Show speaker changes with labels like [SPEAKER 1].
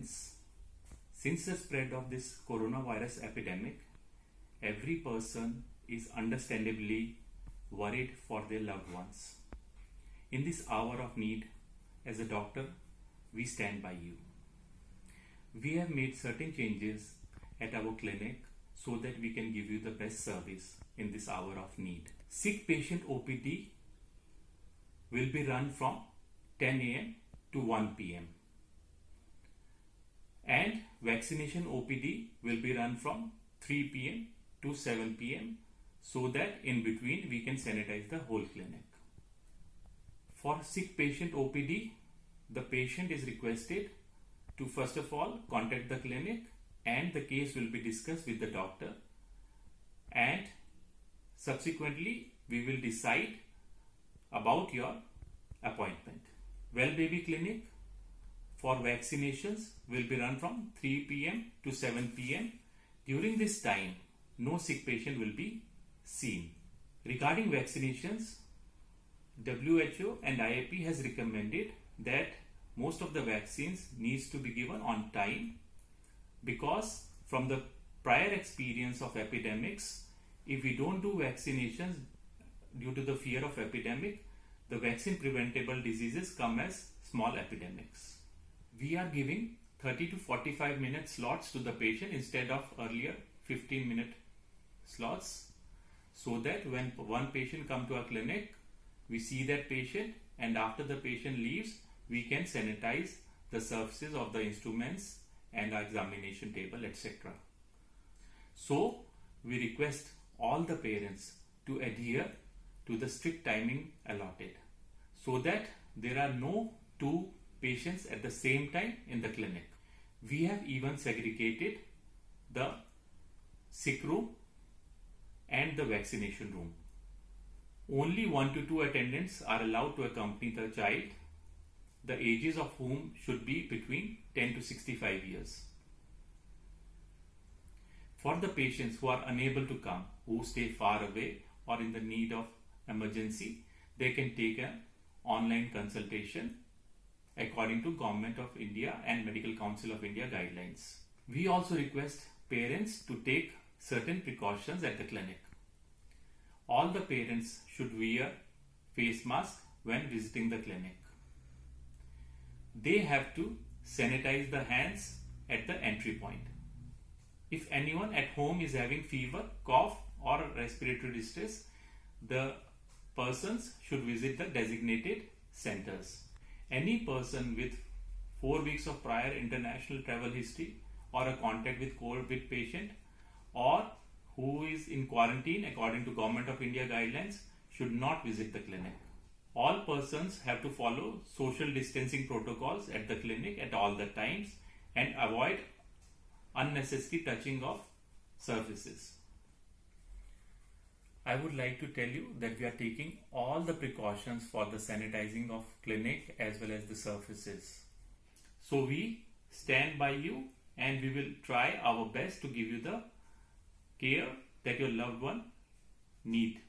[SPEAKER 1] parents. Since the spread of this coronavirus epidemic, every person is understandably worried for their loved ones. In this hour of need, as a doctor, we stand by you. We have made certain changes at our clinic so that we can give you the best service in this hour of need. Sick patient OPD will be run from 10 a.m. to 1 p.m. and vaccination OPD will be run from 3 p.m. to 7 p.m. so that in between we can sanitize the whole clinic. For sick patient OPD, the patient is requested to first of all contact the clinic and the case will be discussed with the doctor, and subsequently we will decide about your appointment. Well Baby Clinic for vaccinations will be run from 3 p.m. to 7 p.m. During this time, no sick patient will be seen. Regarding vaccinations, WHO and IAP has recommended that most of the vaccines needs to be given on time, because from the prior experience of epidemics, if we don't do vaccinations due to the fear of epidemic, the vaccine preventable diseases come as small epidemics. We are giving 30 to 45 minute slots to the patient instead of earlier 15-minute slots, so that when one patient comes to our clinic, we see that patient, and after the patient leaves, we can sanitize the surfaces of the instruments and our examination table, etc. So we request all the parents to adhere to the strict timing allotted, so that there are no two patients at the same time in the clinic. We have even segregated the sick room and the vaccination room. Only 1 to 2 attendants are allowed to accompany the child, the ages of whom should be between 10 to 65 years. For the patients who are unable to come, who stay far away or in the need of emergency, they can take an online consultation according to Government of India and Medical Council of India guidelines. We also request parents to take certain precautions at the clinic. All the parents should wear face mask when visiting the clinic. They have to sanitize the hands at the entry point. If anyone at home is having fever, cough or respiratory distress, the persons should visit the designated centers. Any person with 4 weeks of prior international travel history or a contact with COVID patient, or who is in quarantine according to Government of India guidelines, should not visit the clinic. All persons have to follow social distancing protocols at the clinic at all the times and avoid unnecessary touching of surfaces. I would like to tell you that we are taking all the precautions for the sanitizing of clinic as well as the surfaces. So we stand by you and we will try our best to give you the care that your loved one need.